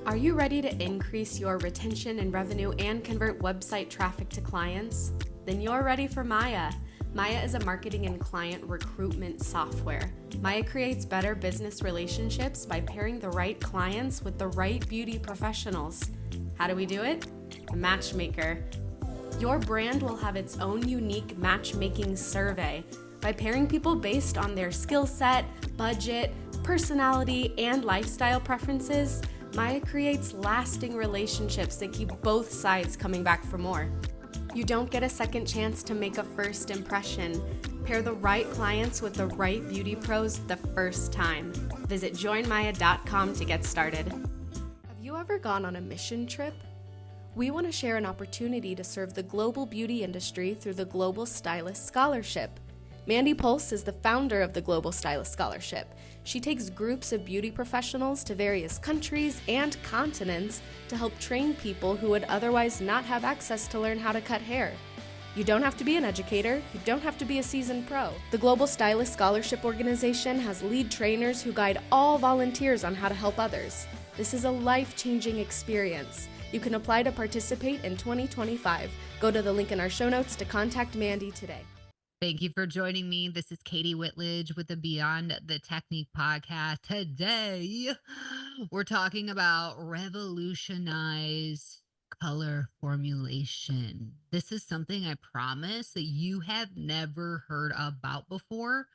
Are you ready to increase your retention and revenue and convert website traffic to clients? Then you're ready for Maya. Maya is a marketing and client recruitment software. Maya creates better business relationships by pairing the right clients with the right beauty professionals. How do we do it? A matchmaker. Your brand will have its own unique matchmaking survey. By pairing people based on their skill set, budget, personality, and lifestyle preferences, Maya creates lasting relationships that keep both sides coming back for more. You don't get a second chance to make a first impression. Pair the right clients with the right beauty pros the first time. Visit joinmaya.com to get started. Have you ever gone on a mission trip? We want to share an opportunity to serve the global beauty industry through the Global Stylist Scholarship. Mandy Pulse is the founder of the Global Stylist Scholarship. She takes groups of beauty professionals to various countries and continents to help train people who would otherwise not have access to learn how to cut hair. You don't have to be an educator. You don't have to be a seasoned pro. The Global Stylist Scholarship Organization has lead trainers who guide all volunteers on how to help others. This is a life-changing experience. You can apply to participate in 2025. Go to the link in our show notes to contact Mandy today. Thank you for joining me. This is Katie Whitledge with the Beyond the Technique podcast. Today, we're talking about Revolutionize color formulation. This is something I promise that you have never heard about before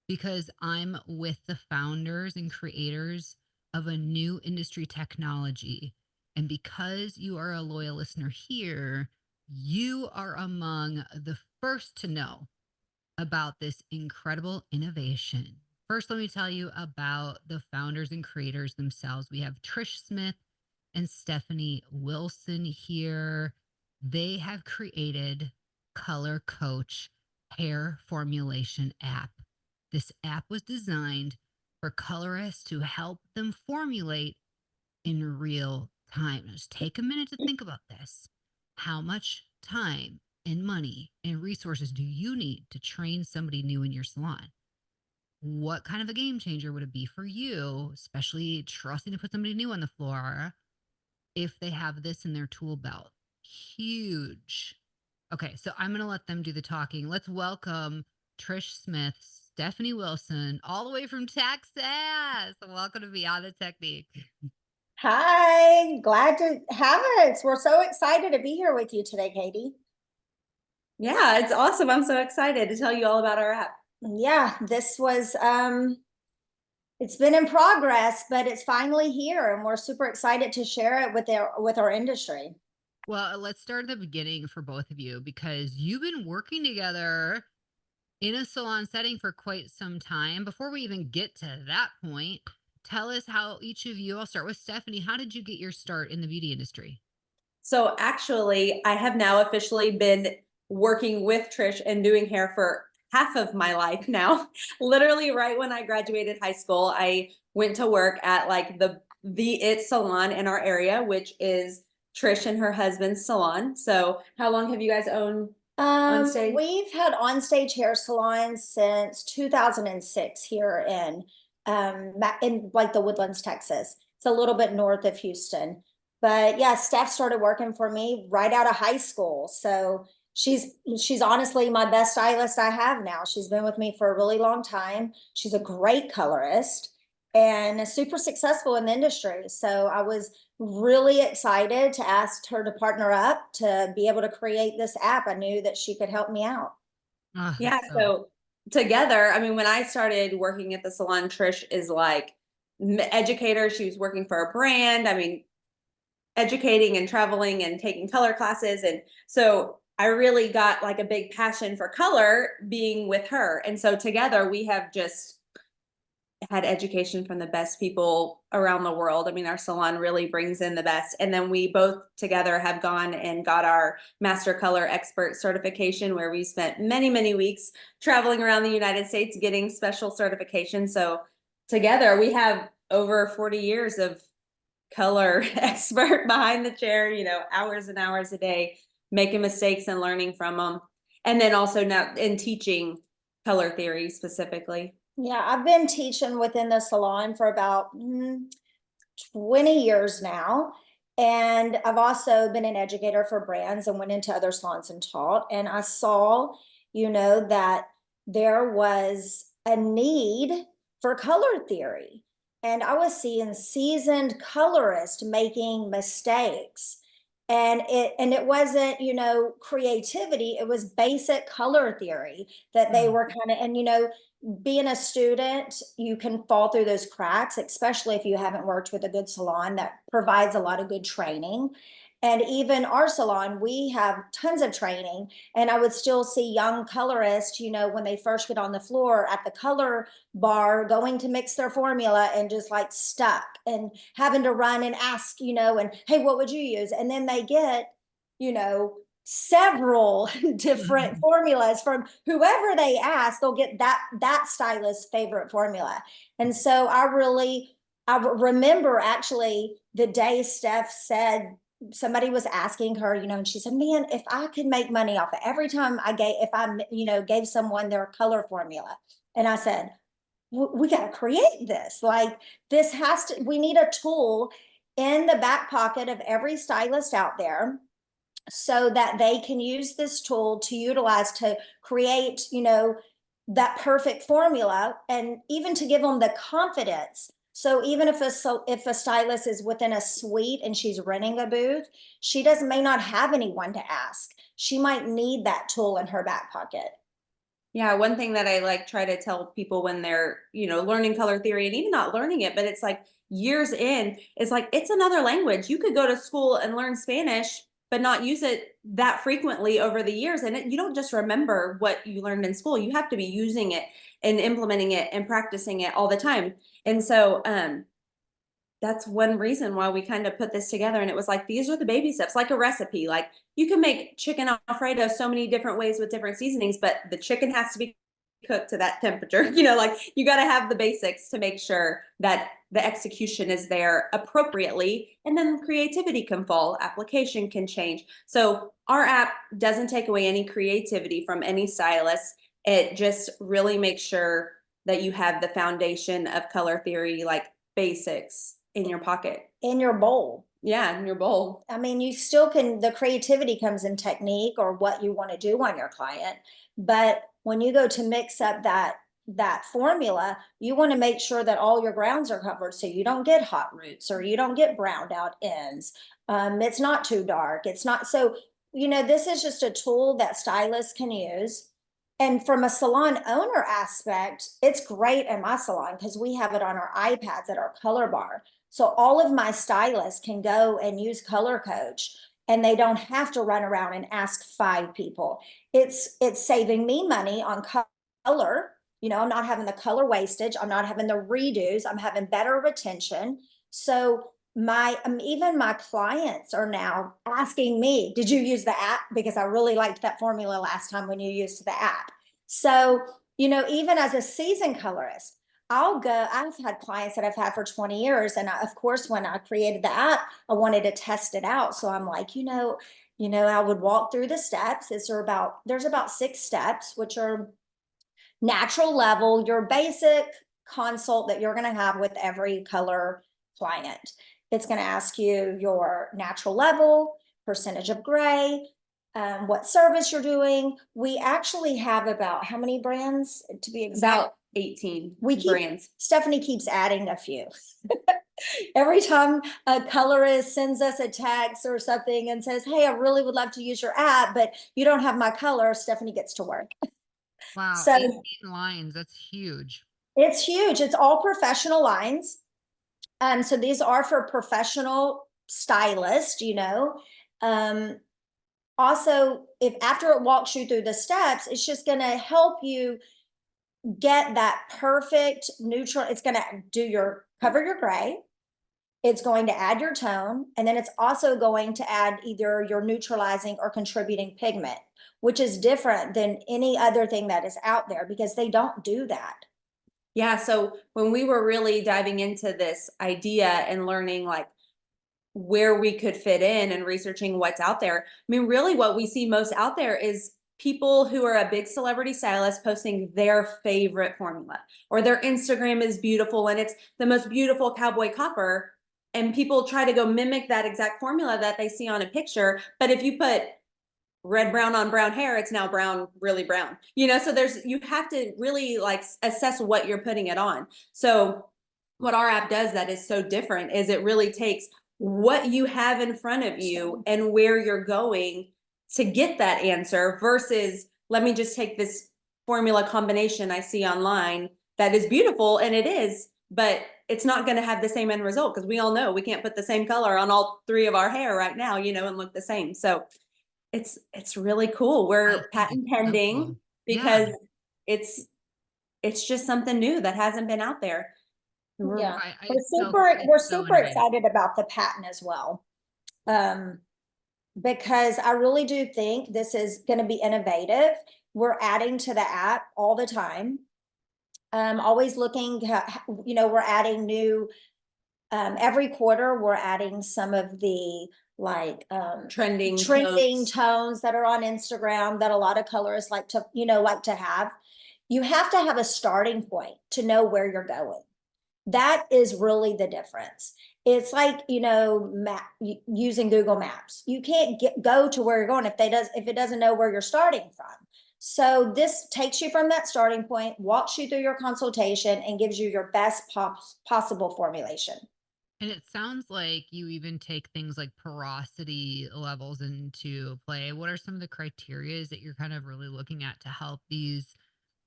because I'm with the founders and creators of a new industry technology. And because you are a loyal listener here, you are among the first to know about this incredible innovation. First, let me tell you about the founders and creators themselves. We have Trish Smith and Stephanie Wilson here. They have created Color Coach Hair Formulation app. This app was designed for colorists to help them formulate in real time. Just take a minute to think about this. How much time and money and resources do you need to train somebody new in your salon? What kind of a game changer would it be for you, especially trusting to put somebody new on the floor if they have this in their tool belt? Huge. Okay, so I'm going to let them do the talking. Let's welcome Trish Smith, Stephanie Wilson, all the way from Texas. Welcome to Beyond the Technique. Hi, glad to have us. We're so excited to be here with you today, Katie. Yeah, it's awesome. I'm so excited to tell you all about our app. Yeah, this was, it's been in progress, but it's finally here and we're super excited to share it with our industry. Well, let's start at the beginning for both of you because you've been working together in a salon setting for quite some time. Before we even get to that point, tell us how each of you, I'll start with Stephanie. How did you get your start in the beauty industry? So actually, I have now officially been working with Trish and doing hair for half of my life now. Literally right when I graduated high school, I went to work at like the It salon in our area, which is Trish and her husband's salon. So how long have you guys owned on stage? We've had on-stage hair salons since 2006 here in like the Woodlands, Texas. It's a little bit north of Houston. But yeah, Steph started working for me right out of high school. So she's honestly my best stylist I have now. She's been with me for a really long time. She's a great colorist and super successful in the industry. So I was really excited to ask her to partner up to be able to create this app. I knew that she could help me out. Yeah, so together, I mean, when I started working at the salon, Trish is like educator. She was working for a brand. I mean, educating and traveling and taking color classes. And so I really got like a big passion for color being with her. And so together we have just had education from the best people around the world. I mean, our salon really brings in the best. And then we both together have gone and got our Master Color Expert certification, where we spent many, many weeks traveling around the United States getting special certification. So together we have over 40 years of color expert behind the chair, hours and hours a day, making mistakes and learning from them. And then also now in teaching color theory specifically. Yeah, I've been teaching within the salon for about 20 years now. And I've also been an educator for brands and went into other salons and taught. And I saw, that there was a need for color theory. And I was seeing seasoned colorists making mistakes. And it wasn't, creativity, it was basic color theory that they were kind of, and being a student, you can fall through those cracks, especially if you haven't worked with a good salon that provides a lot of good training. And even our salon, we have tons of training. And I would still see young colorists, when they first get on the floor at the color bar, going to mix their formula and just like stuck and having to run and ask, and hey, what would you use? And then they get, several different formulas from whoever they ask. They'll get that stylist's favorite formula. And so I remember actually the day Steph said, somebody was asking her, and she said, man, if I could make money off it every time gave someone their color formula. And I said, we got to create this. Like, we need a tool in the back pocket of every stylist out there, so that they can use this tool to utilize to create, that perfect formula, and even to give them the confidence. So even if a stylist is within a suite and she's renting a booth, she may not have anyone to ask. She might need that tool in her back pocket. Yeah, one thing that I try to tell people when they're, learning color theory, and even not learning it, but it's like years in, it's like, it's another language. You could go to school and learn Spanish, but not use it that frequently over the years. And you don't just remember what you learned in school. You have to be using it and implementing it and practicing it all the time. And so that's one reason why we kind of put this together. And it was like, these are the baby steps, like a recipe. Like, you can make chicken Alfredo so many different ways with different seasonings, but the chicken has to be cooked to that temperature. You got to have the basics to make sure that the execution is there appropriately, and then creativity can fall, application can change. So our app doesn't take away any creativity from any stylist. It just really makes sure that you have the foundation of color theory, like basics, in your pocket, in your bowl. Yeah, in your bowl. I mean, you still can, the creativity comes in technique or what you want to do on your client. But when you go to mix up that formula, you want to make sure that all your grounds are covered, so you don't get hot roots or you don't get browned out ends. It's not too dark. It's not. So, this is just a tool that stylists can use. And from a salon owner aspect, it's great in my salon because we have it on our iPads at our color bar. So all of my stylists can go and use Color Coach, and they don't have to run around and ask 5 people. It's saving me money on color. I'm not having the color wastage. I'm not having the redos. I'm having better retention. So even my clients are now asking me, did you use the app? Because I really liked that formula last time when you used the app. So, even as a seasoned colorist, I've had clients that I've had for 20 years. And of course, when I created the app, I wanted to test it out. So I'm like, I would walk through the steps. There's about 6 steps, which are natural level, your basic consult that you're going to have with every color client. It's going to ask you your natural level, percentage of gray, what service you're doing. We actually have about how many brands, to be exact? About 18 brands. Stephanie keeps adding a few. Every time a colorist sends us a text or something and says, hey, I really would love to use your app, but you don't have my color, Stephanie gets to work. Wow, So 18 lines, that's huge. It's huge. It's all professional lines. So these are for professional stylists, Also, if after it walks you through the steps, it's just going to help you get that perfect neutral. It's going to cover your gray. It's going to add your tone. And then it's also going to add either your neutralizing or contributing pigment, which is different than any other thing that is out there because they don't do that. Yeah. So when we were really diving into this idea and learning where we could fit in and researching what's out there, I mean, really what we see most out there is people who are a big celebrity stylist posting their favorite formula, or their Instagram is beautiful and it's the most beautiful cowboy copper. and people try to go mimic that exact formula that they see on a picture. But if you put red brown on brown hair, it's now brown, really brown, so you have to really like assess what you're putting it on. So what our app does that is so different is it really takes what you have in front of you and where you're going to get that answer versus let me just take this formula combination I see online that is beautiful, and it is, but it's not going to have the same end result because we all know we can't put the same color on all three of our hair right now, and look the same. So it's really cool. We're patent pending cool. because it's just something new that hasn't been out there. Yeah, It's we're so super innovative. excited about the patent as well. Because I really do think this is going to be innovative. We're adding to the app all the time. Always looking, we're adding new, every quarter, we're adding some of the like Trending tones that are on Instagram that a lot of colorists like to have. You have to have a starting point to know where you're going. That is really the difference. It's like, using Google Maps. You can't go to where you're going if it doesn't know where you're starting from. So this takes you from that starting point, walks you through your consultation, and gives you your best possible formulation. And it sounds like you even take things like porosity levels into play. What are some of the criteria that you're kind of really looking at to help these?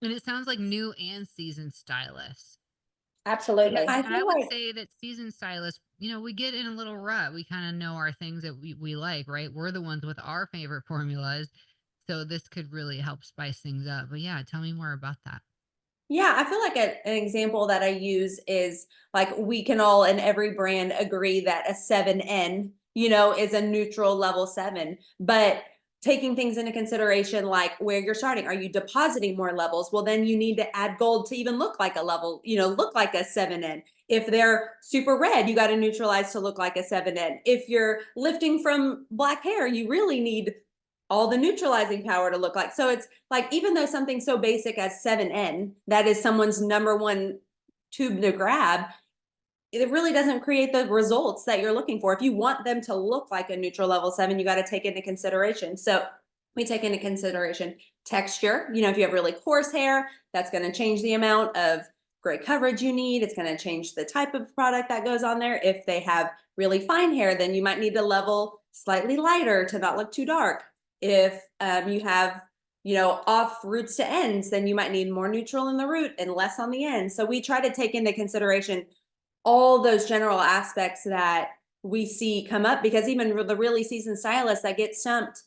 And it sounds like new and seasoned stylists. Absolutely. And I would say that seasoned stylists, we get in a little rut. We kind of know our things that we like, right? We're the ones with our favorite formulas. So this could really help spice things up. But yeah, tell me more about that. Yeah, I feel like an example that I use is like we can all in every brand agree that a 7N, is a neutral level 7. But taking things into consideration like where you're starting, are you depositing more levels? Well, then you need to add gold to even look like a level, look like a 7N. If they're super red, you got to neutralize to look like a 7N. If you're lifting from black hair, you really need all the neutralizing power to look like. So it's like, even though something so basic as 7N, that is someone's number one tube to grab, it really doesn't create the results that you're looking for. If you want them to look like a neutral level 7, you got to take into consideration. So we take into consideration texture. If you have really coarse hair, that's going to change the amount of gray coverage you need. It's going to change the type of product that goes on there. If they have really fine hair, then you might need to level slightly lighter to not look too dark. If you have, off roots to ends, then you might need more neutral in the root and less on the end. So we try to take into consideration all those general aspects that we see come up, because even the really seasoned stylists that get stumped,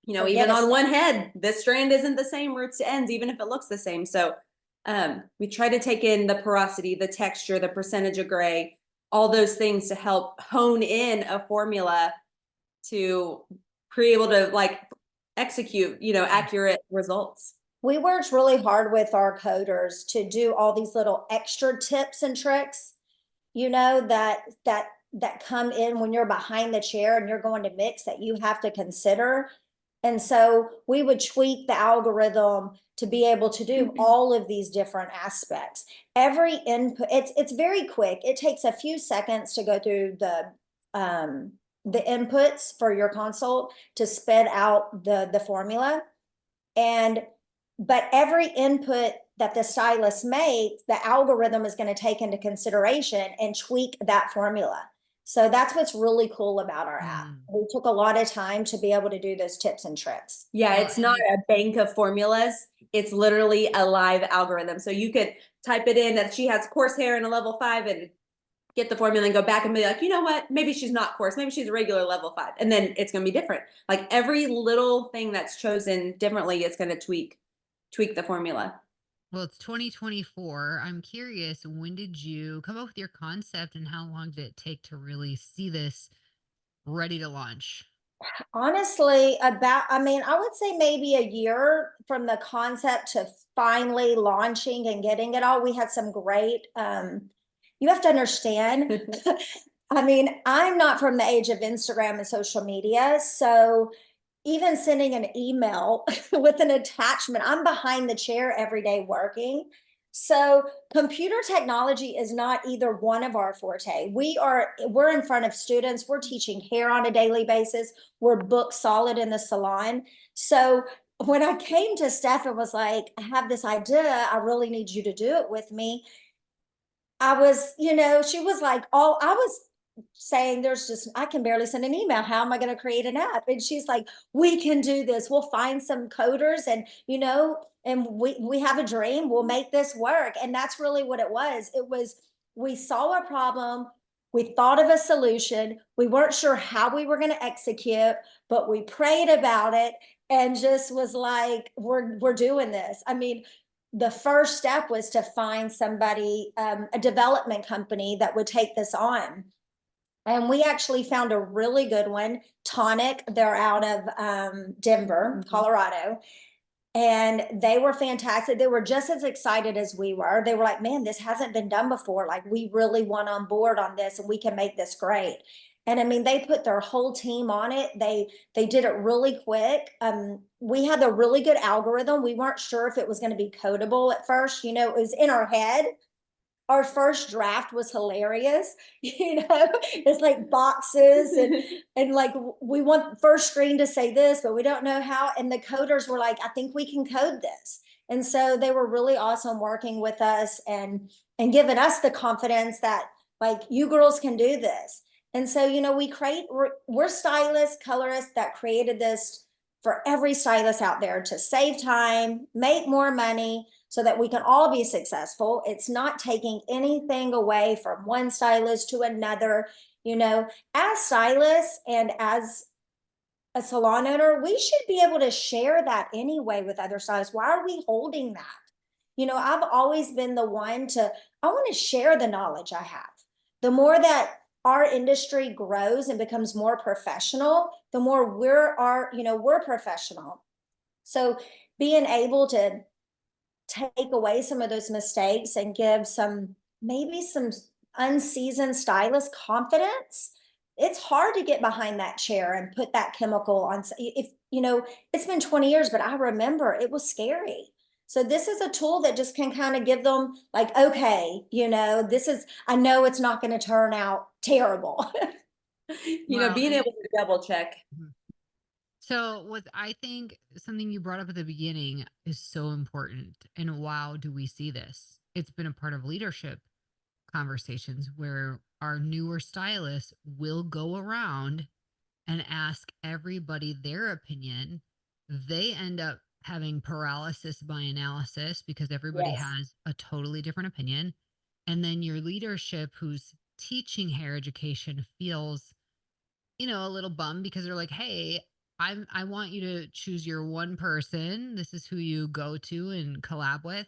even on one head, this strand isn't the same roots to ends, even if it looks the same. So we try to take in the porosity, the texture, the percentage of gray, all those things to help hone in a formula to be able to like execute, accurate results. We worked really hard with our coders to do all these little extra tips and tricks, that come in when you're behind the chair and you're going to mix that you have to consider. And so we would tweak the algorithm to be able to do all of these different aspects. Every input, it's very quick. It takes a few seconds to go through the inputs for your consult to spit out the formula. But every input that the stylist makes, the algorithm is going to take into consideration and tweak that formula. So that's what's really cool about our app. We took a lot of time to be able to do those tips and tricks. Yeah, it's not a bank of formulas. It's literally a live algorithm. So you could type it in that she has coarse hair in a level 5 and get the formula and go back and be like, you know what, maybe she's not coarse, maybe she's a regular level 5. And then it's going to be different. Like every little thing that's chosen differently, it's going to tweak the formula. Well, it's 2024. I'm curious, when did you come up with your concept and how long did it take to really see this ready to launch? Honestly, I would say maybe a year from the concept to finally launching and getting it all. We had some great, you have to understand, I'm not from the age of Instagram and social media. So even sending an email with an attachment, I'm behind the chair every day working. So computer technology is not either one of our forte. We're in front of students. We're teaching hair on a daily basis. We're book solid in the salon. So when I came to Steph and was like, I have this idea, I really need you to do it with me. I was, she was like, oh, I was saying I can barely send an email. How am I going to create an app? And she's like, we can do this. We'll find some coders and, and we have a dream. We'll make this work. And that's really what it was. We saw a problem. We thought of a solution. We weren't sure how we were going to execute, but we prayed about it and just was like, we're doing this. I mean, the first step was to find somebody, a development company that would take this on. And we actually found a really good one, Tonic. They're out of Denver, Colorado. And they were fantastic. They were just as excited as we were. They were like, man, this hasn't been done before. Like, we really want on board on this and we can make this great. And I mean, they put their whole team on it. They did it really quick. We had a really good algorithm. We weren't sure if it was going to be codable at first. It was in our head. Our first draft was hilarious. It's like boxes and like, we want first screen to say this, but we don't know how. And the coders were like, I think we can code this. And so they were really awesome working with us and giving us the confidence that like, you girls can do this. And so, we're stylists, colorists that created this for every stylist out there to save time, make more money, so that we can all be successful. It's not taking anything away from one stylist to another. As stylists and as a salon owner, we should be able to share that anyway with other stylists. Why are we holding that? I've always been the one I want to share the knowledge I have. The more that our industry grows and becomes more professional, the more we're professional. So being able to take away some of those mistakes and give maybe some unseasoned stylists confidence. It's hard to get behind that chair and put that chemical on. If it's been 20 years, but I remember it was scary. So this is a tool that just can kind of give them like, okay, I know it's not going to turn out terrible. Being able to double check. So what I think something you brought up at the beginning is so important. And wow, do we see this? It's been a part of leadership conversations where our newer stylists will go around and ask everybody their opinion. They end up having paralysis by analysis because everybody Yes. has a totally different opinion. And then your leadership who's teaching hair education feels, a little bummed because they're like, hey, I want you to choose your one person. This is who you go to and collab with.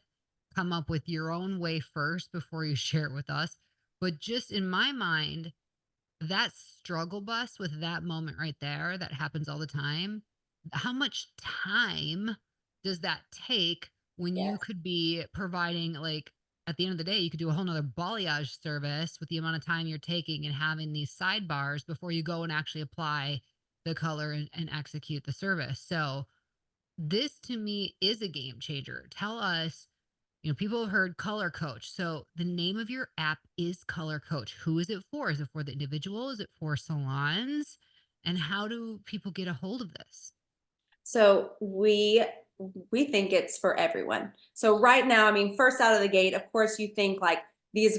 Come up with your own way first before you share it with us. But just in my mind, that struggle bus with that moment right there, that happens all the time. How much time does that take when you Yes. could be providing, like, at the end of the day, you could do a whole nother balayage service with the amount of time you're taking and having these sidebars before you go and actually apply the color and execute the service. So this to me is a game changer. Tell us, people have heard color coach. So the name of your app is Color Coach. Who is it for? Is it for the individual? Is it for salons? And how do people get a hold of this? So we think it's for everyone. So right now, I mean, first out of the gate, of course, you think like these,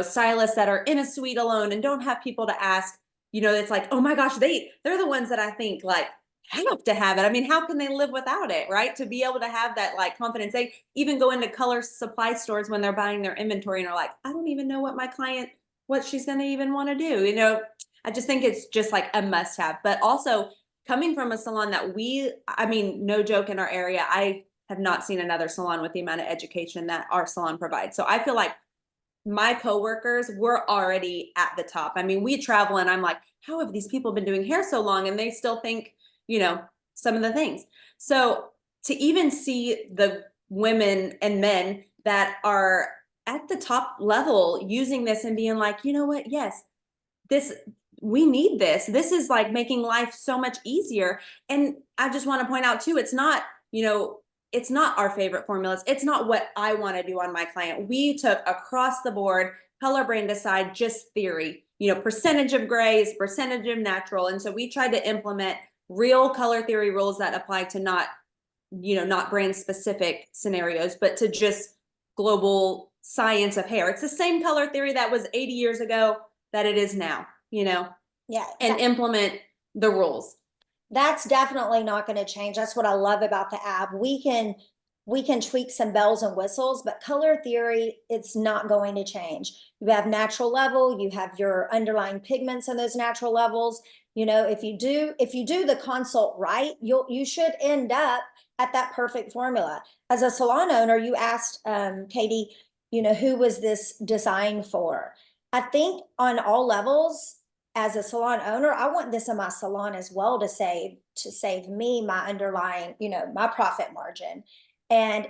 stylists that are in a suite alone and don't have people to ask, it's like, oh my gosh, they're the ones that I think like have to have it. I mean, how can they live without it, right? To be able to have that like confidence. They even go into color supply stores when they're buying their inventory and are like, I don't even know what she's going to even want to do. I just think it's just like a must have, but also coming from a salon that I mean, no joke, in our area, I have not seen another salon with the amount of education that our salon provides. So I feel like my coworkers were already at the top. I mean, we travel and I'm like, how have these people been doing hair so long? And they still think, some of the things. So to even see the women and men that are at the top level using this and being like, you know what? Yes, we need this. This is like making life so much easier. And I just want to point out too, it's not, it's not our favorite formulas. It's not what I want to do on my client. We took across the board, color brand aside, just theory, percentage of grays, percentage of natural. And so we tried to implement real color theory rules that apply to not brand specific scenarios, but to just global science of hair. It's the same color theory that was 80 years ago that it is now, Yeah. and implement the rules. That's definitely not going to change. That's what I love about the app. We can tweak some bells and whistles, but color theory, it's not going to change. You have natural level, you have your underlying pigments in those natural levels. If you do the consult right, you should end up at that perfect formula. As a salon owner, you asked Katie, who was this designed for? I think on all levels, as a salon owner, I want this in my salon as well to save me my underlying, my profit margin. And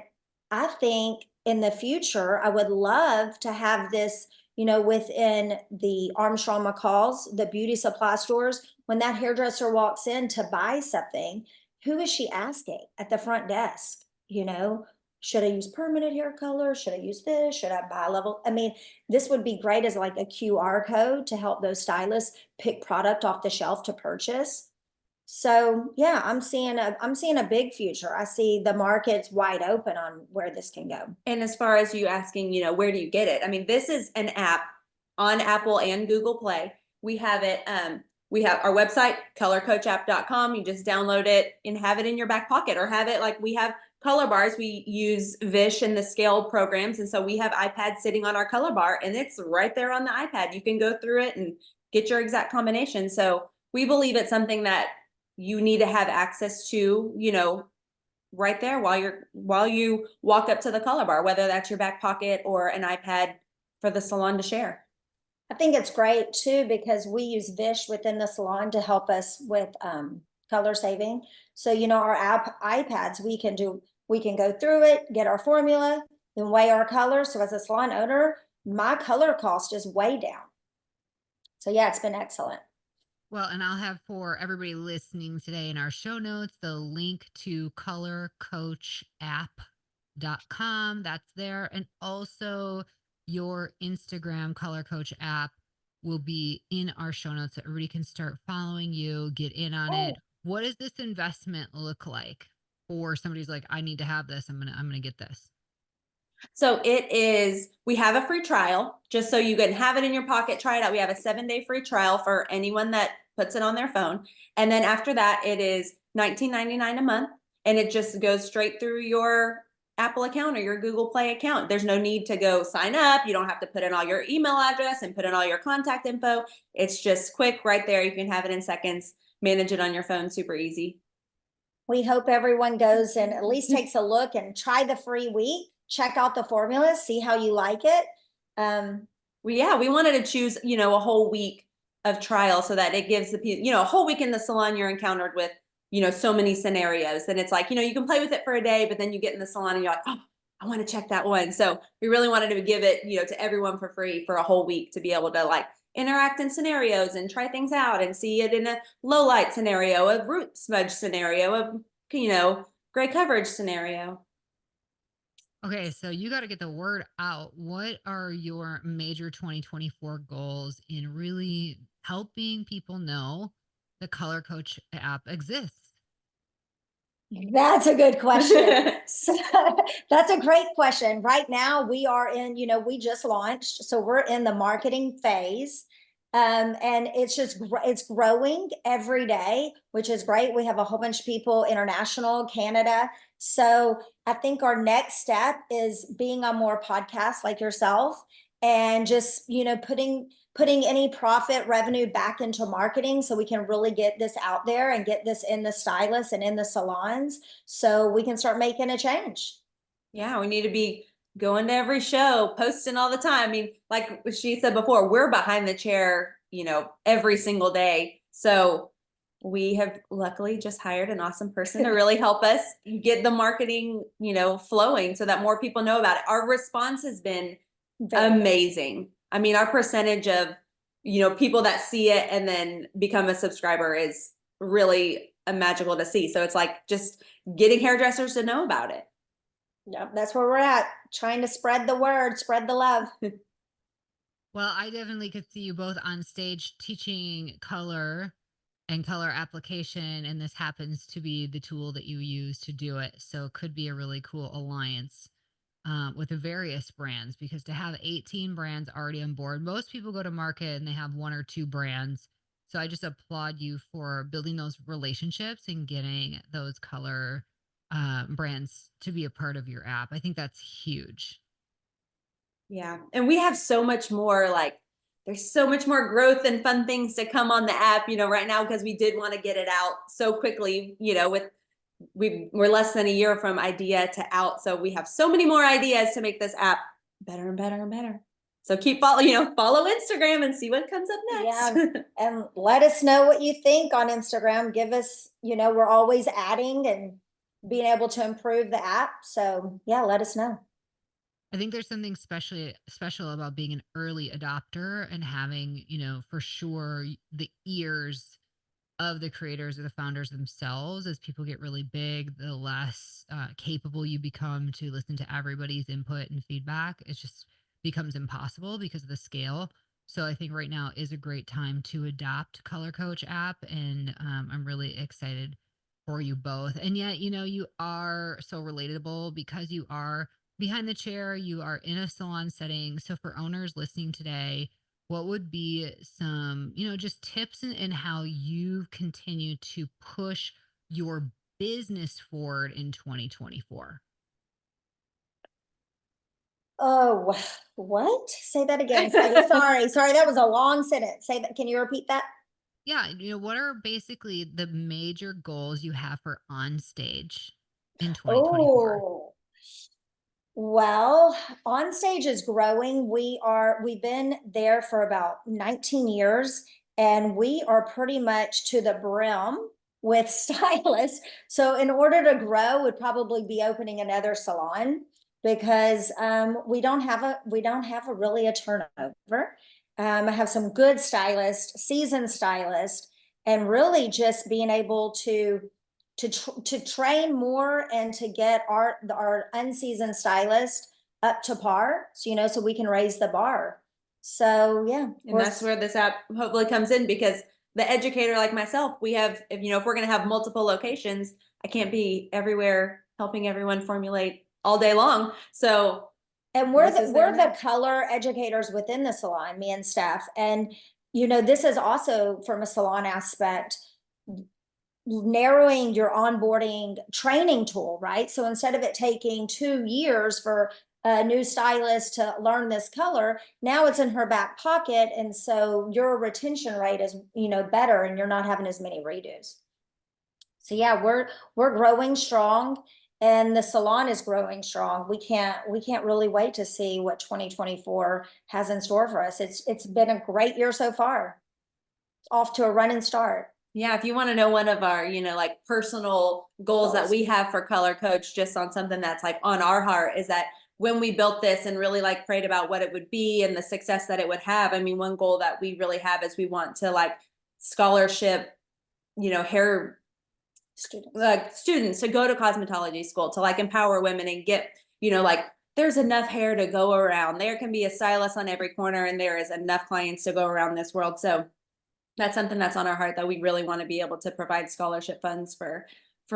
I think in the future, I would love to have this, within the Armstrong McCall's, the beauty supply stores. When that hairdresser walks in to buy something, who is she asking at the front desk? Should I use permanent hair color? Should I use this? Should I buy a level? I mean, this would be great as like a QR code to help those stylists pick product off the shelf to purchase. So yeah, I'm seeing a big future. I see the market's wide open on where this can go. And as far as you asking, where do you get it? I mean, this is an app on Apple and Google Play. We have it. We have our website, colorcoachapp.com. You just download it and have it in your back pocket, or have it like we have color bars. We use Vish and the scale programs. And so we have iPads sitting on our color bar, and it's right there on the iPad. You can go through it and get your exact combination. So we believe it's something that you need to have access to, right there while you walk up to the color bar, whether that's your back pocket or an iPad for the salon to share. I think it's great too, because we use Vish within the salon to help us with color saving. So, our iPads, we can go through it, get our formula, then weigh our color. So as a salon owner, my color cost is way down. So yeah, it's been excellent. Well, and I'll have for everybody listening today in our show notes the link to colorcoachapp.com. That's there. And also your Instagram Color Coach app will be in our show notes so everybody can start following you, get in on it. What does this investment look like for somebody who's like, I need to have this. I'm gonna get this. So we have a free trial just so you can have it in your pocket, try it out. We have a 7-day free trial for anyone that puts it on their phone. And then after that, it is $19.99 a month, and it just goes straight through your Apple account or your Google Play account. There's no need to go sign up. You don't have to put in all your email address and put in all your contact info. It's just quick right there. You can have it in seconds, manage it on your phone, super easy. We hope everyone goes and at least takes a look and try the free week. Check out the formula, see how you like it. We wanted to choose, a whole week of trial so that it gives the people, a whole week in the salon, you're encountered with, so many scenarios. And it's like, you can play with it for a day, but then you get in the salon and you're like, oh, I want to check that one. So we really wanted to give it, to everyone for free for a whole week to be able to like interact in scenarios and try things out and see it in a low light scenario, a root smudge scenario, a, gray coverage scenario. Okay, so you got to get the word out. What are your major 2024 goals in really helping people know the Color Coach app exists? That's a good question. So, that's a great question. Right now we are in, we just launched, so we're in the marketing phase. And it's growing every day, which is great. We have a whole bunch of people, international, Canada. So I think our next step is being on more podcasts like yourself, and just, putting any profit revenue back into marketing so we can really get this out there and get this in the stylists and in the salons so we can start making a change. Yeah, we need to be going to every show, posting all the time. I mean, like she said before, we're behind the chair, every single day. So we have luckily just hired an awesome person to really help us get the marketing, flowing so that more people know about it. Our response has been amazing. I mean, our percentage of, people that see it and then become a subscriber is really magical to see. So it's like just getting hairdressers to know about it. Yep, that's where we're at, trying to spread the word, spread the love. Well, I definitely could see you both on stage teaching color and color application, and this happens to be the tool that you use to do it. So it could be a really cool alliance with the various brands, because to have 18 brands already on board, most people go to market and they have one or two brands. So I just applaud you for building those relationships and getting those color brands to be a part of your app. I think that's huge. Yeah. And we have so much more, like, there's so much more growth and fun things to come on the app, right now, because we did want to get it out so quickly, we're less than a year from idea to out. So we have so many more ideas to make this app better and better and better. So keep follow Instagram and see what comes up next. Yeah, and let us know what you think on Instagram. Give us, we're always adding and being able to improve the app. So yeah, let us know. I think there's something special about being an early adopter and having, for sure the ears of the creators or the founders themselves. As people get really big, the less capable you become to listen to everybody's input and feedback. It just becomes impossible because of the scale. So I think right now is a great time to adopt Color Coach app, and I'm really excited for you both. And yet, you are so relatable because you are behind the chair, you are in a salon setting. So for owners listening today, what would be some, just tips in how you continue to push your business forward in 2024? Oh, what? Say that again. Sorry, that was a long sentence. Say that. Can you repeat that? Yeah, what are basically the major goals you have for on stage in 2024? Oh, well, on stage is growing. We've been there for about 19 years, and we are pretty much to the brim with stylists. So in order to grow, would probably be opening another salon, because we don't have a really a turnover. I have some good stylists, seasoned stylists, and really just being able to train more and to get our unseasoned stylist up to par, so we can raise the bar. So yeah, And that's where this app hopefully comes in, because the educator like myself, we have, if we're going to have multiple locations, I can't be everywhere helping everyone formulate all day long. So, and we're the color educators within the salon, me and staff. And this is also, from a salon aspect, narrowing your onboarding training tool, right? So instead of it taking 2 years for a new stylist to learn this color, now it's in her back pocket. And so your retention rate is, better, and you're not having as many redos. So yeah, we're growing strong, and the salon is growing strong. We can't really wait to see what 2024 has in store for us. It's been a great year so far. Off to a running start. Yeah, if you want to know one of our, like personal goals that we have for Color Coach, just on something that's like on our heart, is that when we built this and really like prayed about what it would be and the success that it would have. I mean, one goal that we really have is we want to like scholarship, hair students to go to cosmetology school, to like empower women and get, like, there's enough hair to go around. There can be a stylist on every corner, and there is enough clients to go around this world. So that's something that's on our heart, that we really want to be able to provide scholarship funds for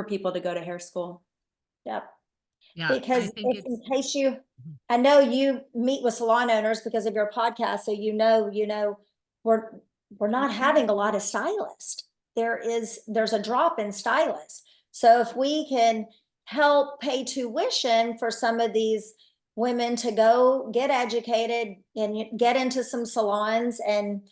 people to go to hair school. Yep. Yeah, because in case I know you meet with salon owners because of your podcast, so we're not having a lot of stylists. There's a drop in stylists. So if we can help pay tuition for some of these women to go get educated and get into some salons and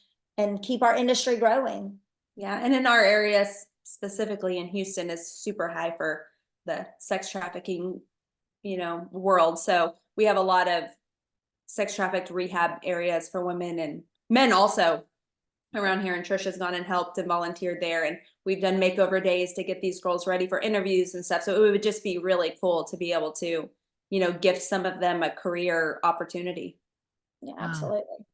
keep our industry growing. Yeah, and in our area, specifically in Houston, is super high for the sex trafficking, world. So we have a lot of sex trafficked rehab areas for women and men also around here. And Trish has gone and helped and volunteered there. And we've done makeover days to get these girls ready for interviews and stuff. So it would just be really cool to be able to, gift some of them a career opportunity. Yeah, absolutely.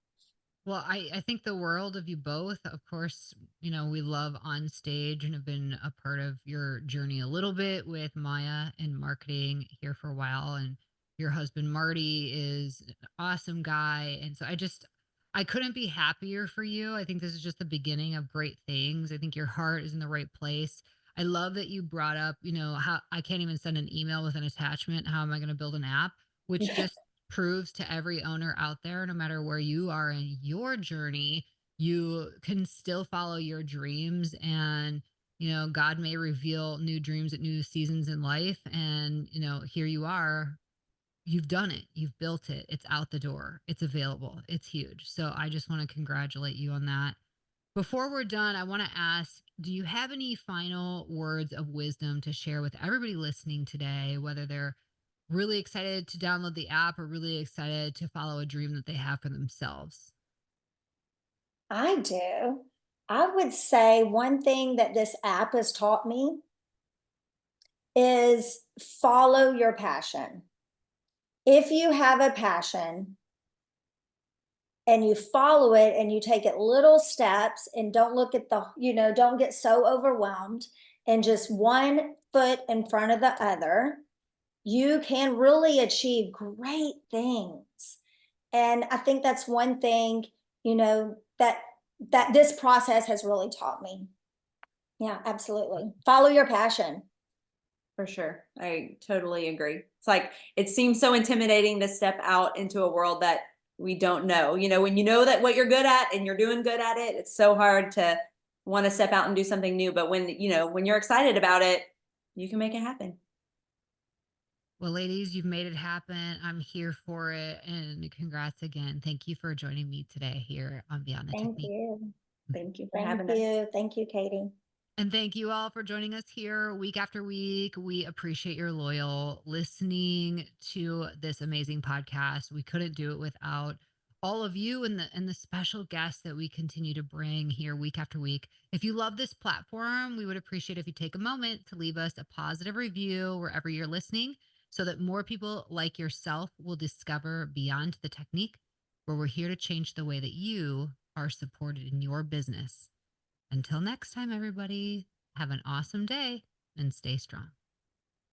Well, I think the world of you both. Of course, we love on stage and have been a part of your journey a little bit with Maya and marketing here for a while. And your husband, Marty, is an awesome guy. And so I couldn't be happier for you. I think this is just the beginning of great things. I think your heart is in the right place. I love that you brought up, how I can't even send an email with an attachment. How am I going to build an app? Which just proves to every owner out there, no matter where you are in your journey, you can still follow your dreams. And, God may reveal new dreams at new seasons in life. And, here you are. You've done it. You've built it. It's out the door. It's available. It's huge. So I just want to congratulate you on that. Before we're done, I want to ask, do you have any final words of wisdom to share with everybody listening today, whether they're really excited to download the app or really excited to follow a dream that they have for themselves? I do. I would say one thing that this app has taught me is follow your passion. If you have a passion and you follow it and you take it little steps and don't look at don't get so overwhelmed and just one foot in front of the other, you can really achieve great things. And I think that's one thing, that this process has really taught me. Yeah, absolutely. Follow your passion. For sure. I totally agree. It's like it seems so intimidating to step out into a world that we don't know. When you know that what you're good at and you're doing good at it, it's so hard to want to step out and do something new. But when you're excited about it, you can make it happen. Well, ladies, you've made it happen. I'm here for it. And congrats again. Thank you for joining me today here on Beyond the Thank Technique. you. Thank you for Thank having us. you. Thank you, Katie. And thank you all for joining us here week after week. We appreciate your loyal listening to this amazing podcast. We couldn't do it without all of you and the special guests that we continue to bring here week after week. If you love this platform, we would appreciate if you take a moment to leave us a positive review wherever you're listening so that more people like yourself will discover Beyond the Technique, where we're here to change the way that you are supported in your business. Until next time, everybody, have an awesome day and stay strong.